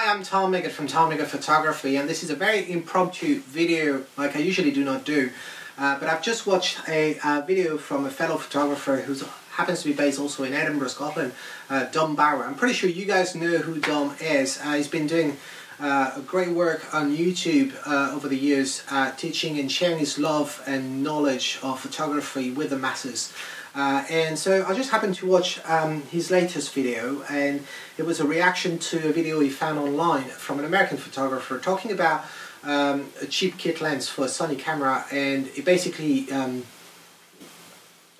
Hi, I'm Tom Miggott from Tom Miggott Photography, and this is a very impromptu video like I usually do not do. But I've just watched a video from a fellow photographer who happens to be based also in Edinburgh, Scotland, Dom Barrow. I'm pretty sure you guys know who Dom is. He's been doing great work on YouTube over the years, teaching and sharing his love and knowledge of photography with the masses. And so I just happened to watch his latest video, and it was a reaction to a video he found online from an American photographer talking about a cheap kit lens for a Sony camera, and it basically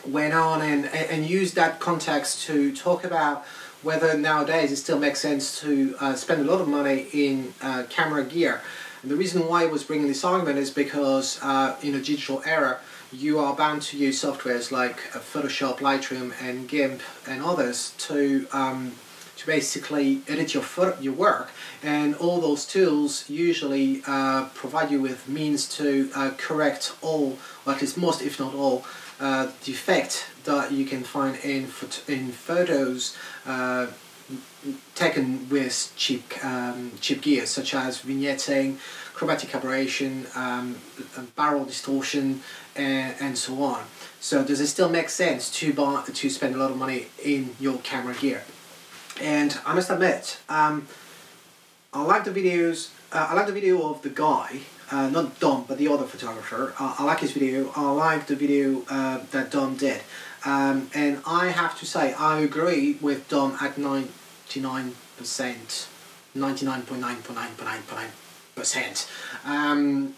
went on and used that context to talk about whether nowadays it still makes sense to spend a lot of money in camera gear. And the reason why I was bringing this argument is because in a digital era, you are bound to use softwares like Photoshop, Lightroom and GIMP and others to basically edit your work, and all those tools usually provide you with means to correct all, or at least most if not all, defect that you can find in photos taken with cheap gear, such as vignetting, chromatic aberration, barrel distortion, and so on. So does it still make sense to spend a lot of money in your camera gear? And I must admit, I like the videos. I like the video of the guy, not Dom, but the other photographer. I like his video. I like the video that Dom did, and I have to say I agree with Dom at 99%, 99.9%.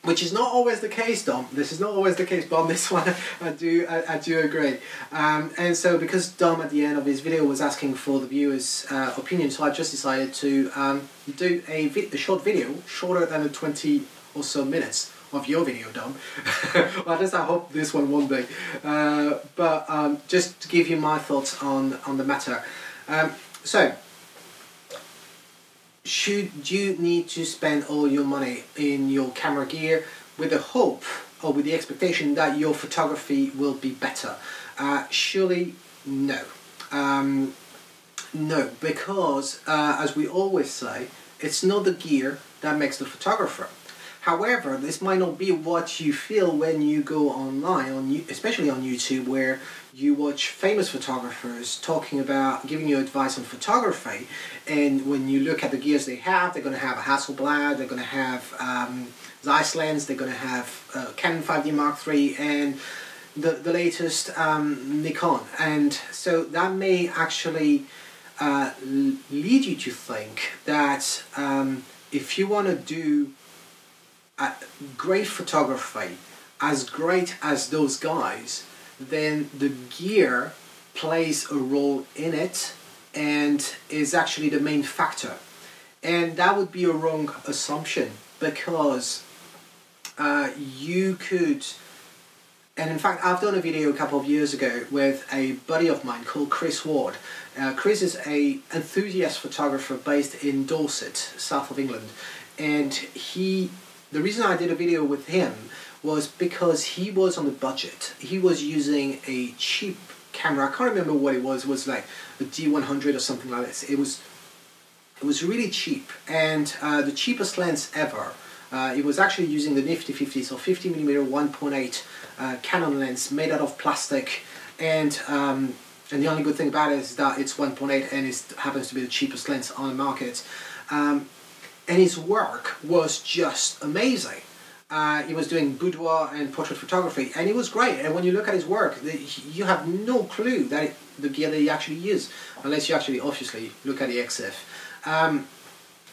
Which is not always the case, Dom. This is not always the case, but on this one I do agree. And so because Dom at the end of his video was asking for the viewers' opinion, so I just decided to do a short video, shorter than 20 or so minutes of your video, Dom. Well, at least I hope this one won't be. But just to give you my thoughts on the matter. So, should you need to spend all your money in your camera gear with the hope or with the expectation that your photography will be better? Surely no. No, because as we always say, it's not the gear that makes the photographer. However, this might not be what you feel when you go online, especially on YouTube, where you watch famous photographers talking about, giving you advice on photography, and when you look at the gears they have, they're going to have a Hasselblad, they're going to have Zeiss lens, they're going to have Canon 5D Mark III, and the latest Nikon. And so that may actually lead you to think that if you want to do great photography, as great as those guys, then the gear plays a role in it and is actually the main factor. And that would be a wrong assumption, because you could, and in fact I've done a video a couple of years ago with a buddy of mine called Chris Ward. Chris is an enthusiast photographer based in Dorset, south of England, and the reason I did a video with him was because he was on a budget. He was using a cheap camera. I can't remember what it was. It was like a D100 or something like this. It was really cheap, and the cheapest lens ever. It was actually using the Nifty 50, so 50mm 1.8 Canon lens made out of plastic, and the only good thing about it is that it's 1.8 and it happens to be the cheapest lens on the market. And his work was just amazing. He was doing boudoir and portrait photography, and it was great. And when you look at his work, you have no clue that the gear that he actually used, unless you actually obviously look at the EXIF.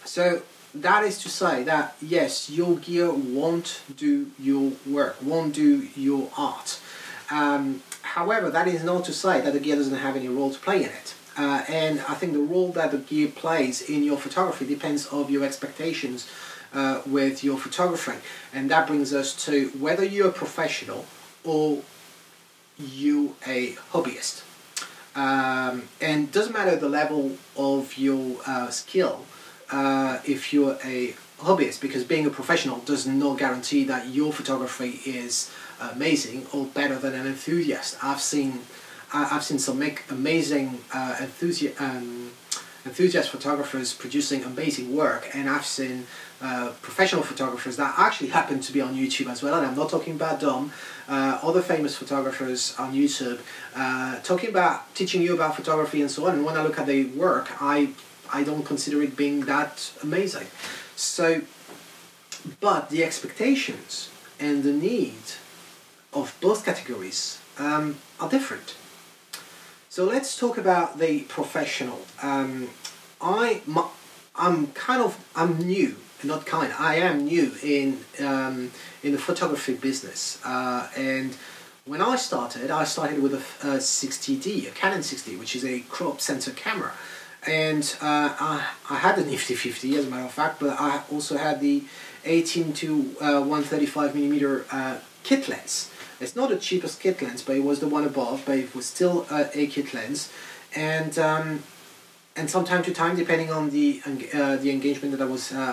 So that is to say that yes, your gear won't do your work, won't do your art. However, that is not to say that the gear doesn't have any role to play in it. And I think the role that the gear plays in your photography depends on your expectations with your photography. And that brings us to whether you're a professional or you a hobbyist. And it doesn't matter the level of your skill if you're a hobbyist, because being a professional does not guarantee that your photography is amazing or better than an enthusiast. I've seen some make amazing enthusiast photographers producing amazing work, and I've seen professional photographers that actually happen to be on YouTube as well, and I'm not talking about Dom, other famous photographers on YouTube, talking about teaching you about photography and so on, and when I look at their work, I don't consider it being that amazing. So, but the expectations and the need of both categories are different. So let's talk about the professional. I'm new, I am new in the photography business. And when I started with a 60D, a Canon 60D, which is a crop sensor camera. And I had the Nifty 50 as a matter of fact, but I also had the 18 to 135mm kit lens. It's not the cheapest kit lens, but it was the one above, but it was still a kit lens. And from time to time, depending on the engagement that I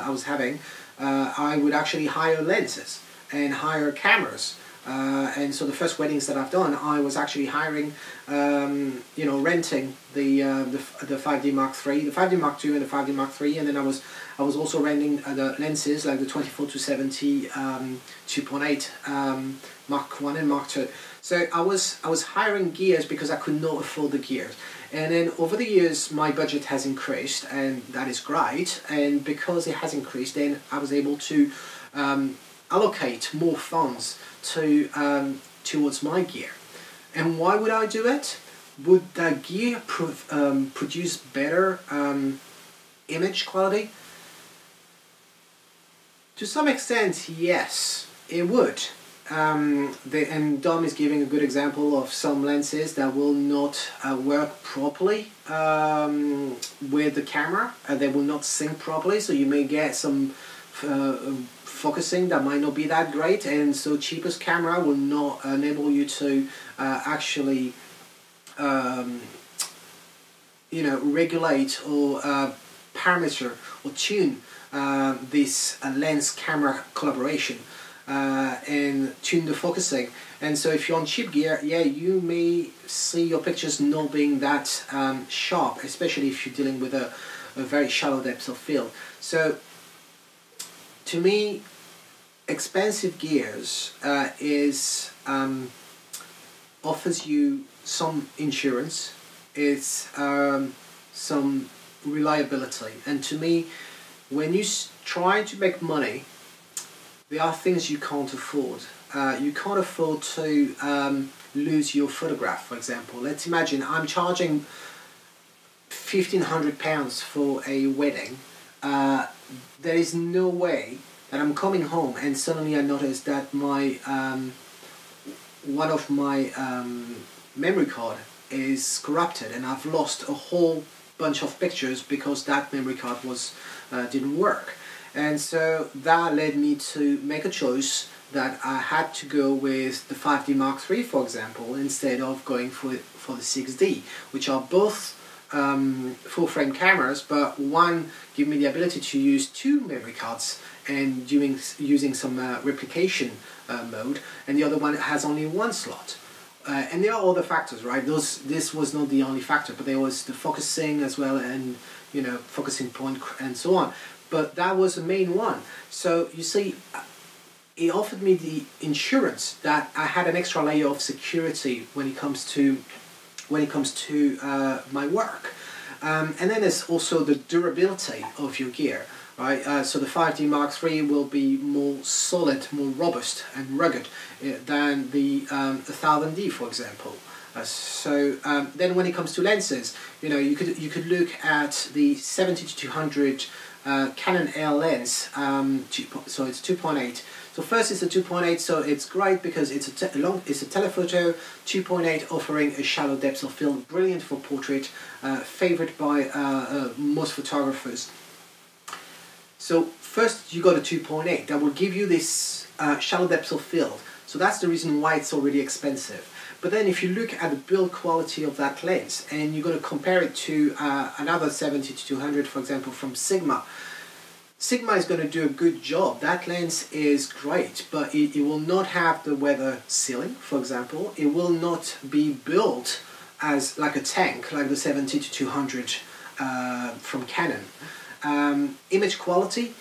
was having, I would actually hire lenses and hire cameras. And so the first weddings that I've done, I was actually hiring, renting the 5D Mark III, the 5D Mark II, and the 5D Mark III, and then I was also renting the lenses like the 24-70 2.8 Mark I and Mark II. So I was hiring gears because I could not afford the gears. And then over the years, my budget has increased, and that is great. And because it has increased, then I was able to allocate more funds to towards my gear. And why would I do it? Would that gear produce better image quality? To some extent, yes, it would. And Dom is giving a good example of some lenses that will not work properly with the camera. They will not sync properly, so you may get some focusing that might not be that great, and so cheapest camera will not enable you to actually regulate or parameter or tune this lens camera collaboration and tune the focusing. And so if you're on cheap gear, yeah, you may see your pictures not being that sharp, especially if you're dealing with a very shallow depth of field. So to me, expensive gears offers you some insurance, it's some reliability, and to me, when you try to make money, there are things you can't afford. You can't afford to lose your photograph, for example. Let's imagine I'm charging £1,500 for a wedding. There is no way that I'm coming home and suddenly I notice that my one of my memory card is corrupted and I've lost a whole bunch of pictures because that memory card didn't work. And so that led me to make a choice that I had to go with the 5D Mark III, for example, instead of going for the 6D, which are both full frame cameras, but one give me the ability to use two memory cards and using some replication mode, and the other one has only one slot. And there are other factors, right? This was not the only factor, but there was the focusing as well, and focusing point and so on. But that was the main one. So you see, it offered me the insurance that I had an extra layer of security when it comes to my work. And then there's also the durability of your gear, right? So the 5D Mark III will be more solid, more robust and rugged than the 1000D, for example. Then when it comes to lenses, you could look at the 70-200 Canon L lens. So it's 2.8. So first it's a 2.8, so it's great because it's a telephoto 2.8 offering a shallow depth of field, brilliant for portrait, favored by most photographers. So first you got a 2.8 that will give you this shallow depth of field. So that's the reason why it's already expensive. But then if you look at the build quality of that lens and you're going to compare it to another 70-200, for example, from Sigma, Sigma is going to do a good job. That lens is great, but it will not have the weather sealing, for example. It will not be built as like a tank, like the 70-200 from Canon. Image quality,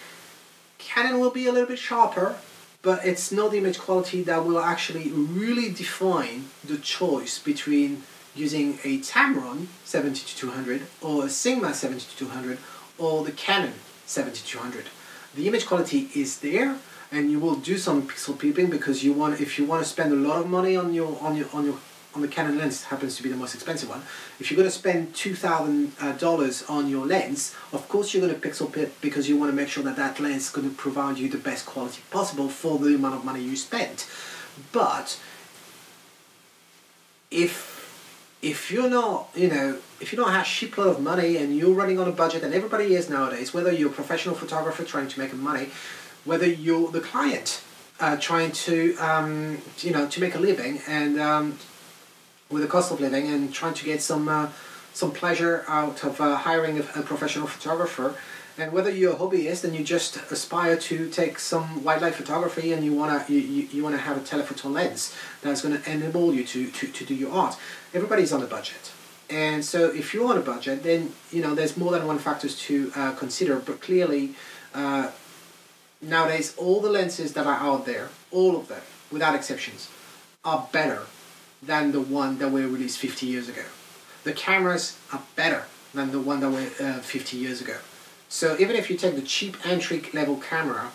Canon will be a little bit sharper, but it's not the image quality that will actually really define the choice between using a Tamron 70-200 or a Sigma 70-200 or the Canon 70-200. The image quality is there, and you will do some pixel peeping because if you want to spend a lot of money on the Canon lens, happens to be the most expensive one. If you're going to spend $2,000 on your lens, of course you're going to pixel peep because you want to make sure that that lens is going to provide you the best quality possible for the amount of money you spent. But if you're not, if you don't have a shitload of money and you're running on a budget, and everybody is nowadays, whether you're a professional photographer trying to make money, whether you're the client trying to, to make a living and with the cost of living and trying to get some pleasure out of hiring a professional photographer, and whether you're a hobbyist and you just aspire to take some wildlife photography and you wanna have a telephoto lens that's going to enable you to do your art. Everybody's on a budget, and so if you're on a budget, then there's more than one factors to consider. But clearly, nowadays all the lenses that are out there, all of them without exceptions, are better than the one that were released 50 years ago. The cameras are better than the one that were 50 years ago. So even if you take the cheap entry level camera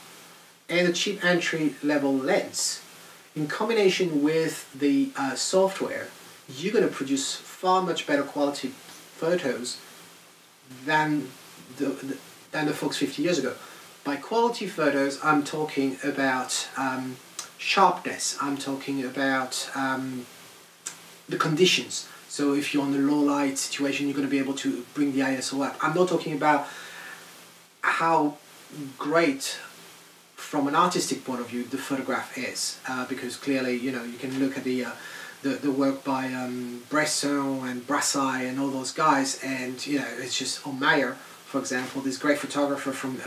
and the cheap entry level lens, in combination with the software, you're going to produce far much better quality photos than the folks 50 years ago. By quality photos, I'm talking about sharpness, I'm talking about the conditions. So if you're on the low light situation, you're going to be able to bring the ISO up. I'm not talking about how great from an artistic point of view the photograph is, because clearly you can look at the work by Bresson and Brassai and all those guys, and it's just, or Meyer, for example, this great photographer from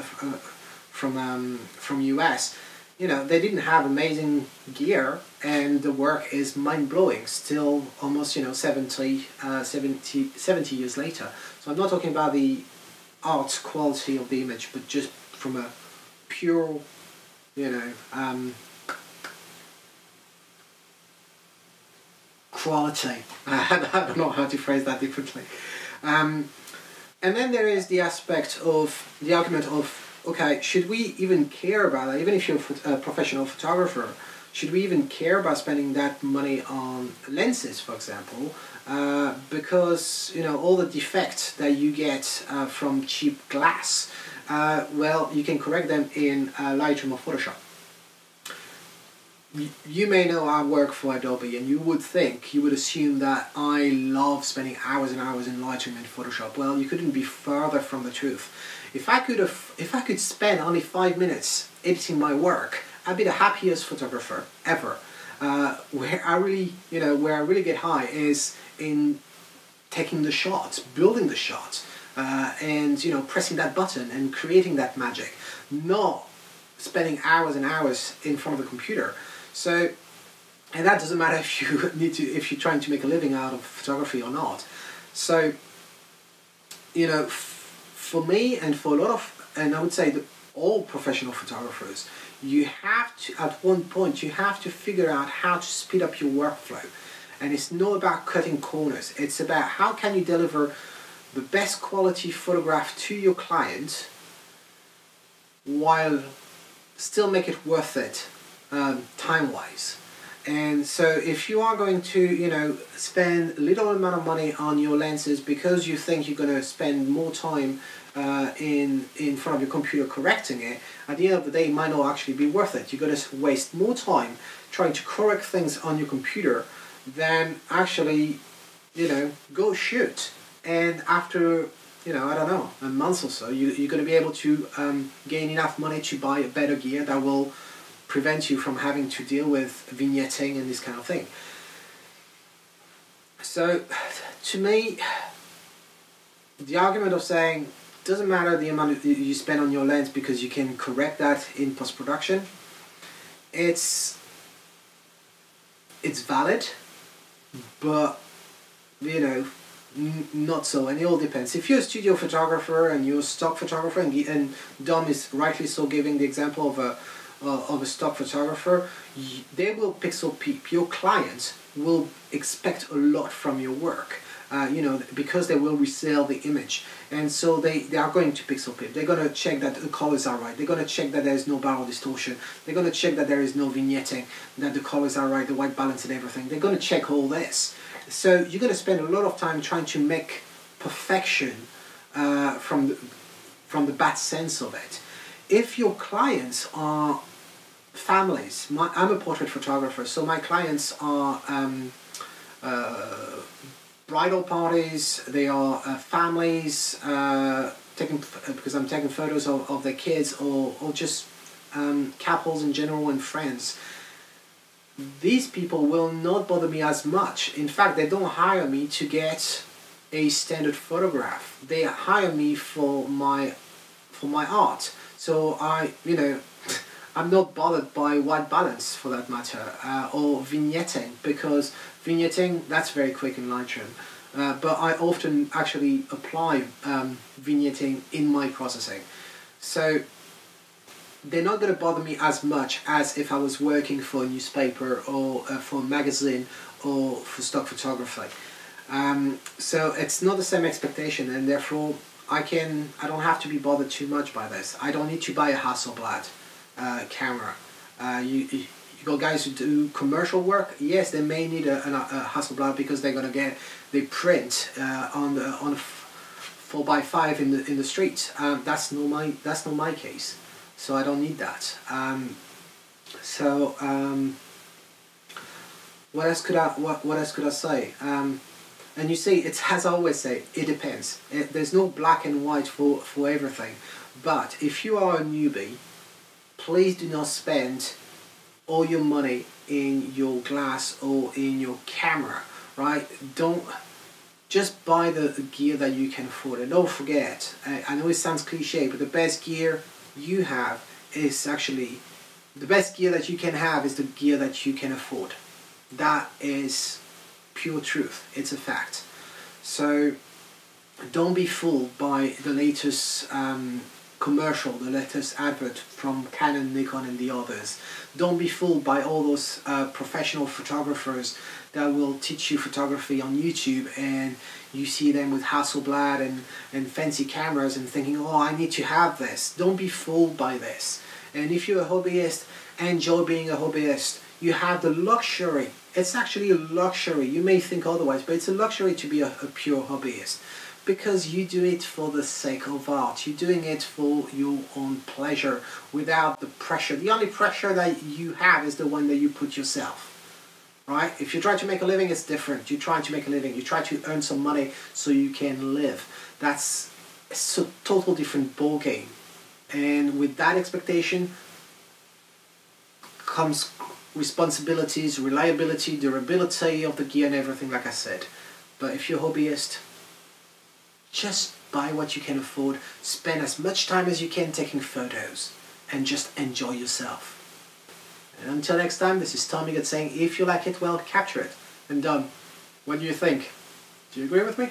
US. They didn't have amazing gear, and the work is mind-blowing still, almost 70 years later. So I'm not talking about the art quality of the image, but just from a pure quality. I don't know how to phrase that differently. And then there is the aspect of the argument of, okay, should we even care about that? Even if you're a professional photographer, should we even care about spending that money on lenses, for example? Because all the defects that you get from cheap glass, well, you can correct them in Lightroom or Photoshop. You may know I work for Adobe, and you would assume that I love spending hours and hours in Lightroom and Photoshop. Well, you couldn't be further from the truth. If I could spend only 5 minutes editing my work, I'd be the happiest photographer ever. Where I really get high is in taking the shots, building the shots, and pressing that button and creating that magic, not spending hours and hours in front of the computer. So, and that doesn't matter if you're trying to make a living out of photography or not. So, for me and for a lot of, and I would say that all professional photographers, you have to, at one point, you have to figure out how to speed up your workflow. And it's not about cutting corners. It's about how can you deliver the best quality photograph to your client while still make it worth it time-wise. And so if you are going to, spend a little amount of money on your lenses because you think you're going to spend more time in front of your computer correcting it, at the end of the day it might not actually be worth it. You're going to waste more time trying to correct things on your computer than actually, go shoot. And after, I don't know, a month or so, you're going to be able to gain enough money to buy a better gear that will prevent you from having to deal with vignetting and this kind of thing. So, to me, the argument of saying it doesn't matter the amount you spend on your lens because you can correct that in post-production, it's valid, but Not so, and it all depends. If you're a studio photographer and you're a stock photographer, and Dom is rightly so giving the example of a stock photographer, they will pixel peep. Your clients will expect a lot from your work, because they will resell the image, and so they are going to pixel peep. They're going to check that the colors are right. They're going to check that there is no barrel distortion. They're going to check that there is no vignetting, that the colors are right, the white balance and everything. They're going to check all this. So you're going to spend a lot of time trying to make perfection from the bad sense of it. If your clients are families, I'm a portrait photographer, so my clients are bridal parties, they are families, because I'm taking photos of their kids, or just couples in general and friends. These people will not bother me as much. In fact, they don't hire me to get a standard photograph. They hire me for my art. So I'm not bothered by white balance, for that matter, or vignetting, because vignetting, that's very quick in Lightroom. But I often actually apply vignetting in my processing. So they're not going to bother me as much as if I was working for a newspaper or for a magazine or for stock photography. So it's not the same expectation, and therefore I don't have to be bothered too much by this. I don't need to buy a Hasselblad camera. You got guys who do commercial work. Yes, they may need a Hasselblad because they're gonna they print on a 4x5 in the street. That's not my case. So I don't need that. What else could I say? And you see, it's as I always say, it depends. There's no black and white for everything. But if you are a newbie, please do not spend all your money in your glass or in your camera, right? Don't just buy the gear that you can afford. And don't forget, I know it sounds cliche, but the best gear you have is actually, the best gear that you can have is the gear that you can afford. That is pure truth. It's a fact. So don't be fooled by the latest commercial, the latest advert from Canon, Nikon and the others. Don't be fooled by all those professional photographers that will teach you photography on YouTube, and you see them with Hasselblad and fancy cameras and thinking, oh, I need to have this. Don't be fooled by this. And if you're a hobbyist, enjoy being a hobbyist. You have the luxury. It's actually a luxury. You may think otherwise, but it's a luxury to be a pure hobbyist, because you do it for the sake of art. You're doing it for your own pleasure, without the pressure. The only pressure that you have is the one that you put yourself. Right? If you try to make a living, it's different. You're trying to make a living. You try to earn some money so you can live. That's a total different ballgame. And with that expectation comes responsibilities, reliability, durability of the gear and everything, like I said. But if you're a hobbyist, just buy what you can afford, spend as much time as you can taking photos, and just enjoy yourself. And until next time, this is Tommy Good saying, if you like it, well, capture it. And what do you think? Do you agree with me?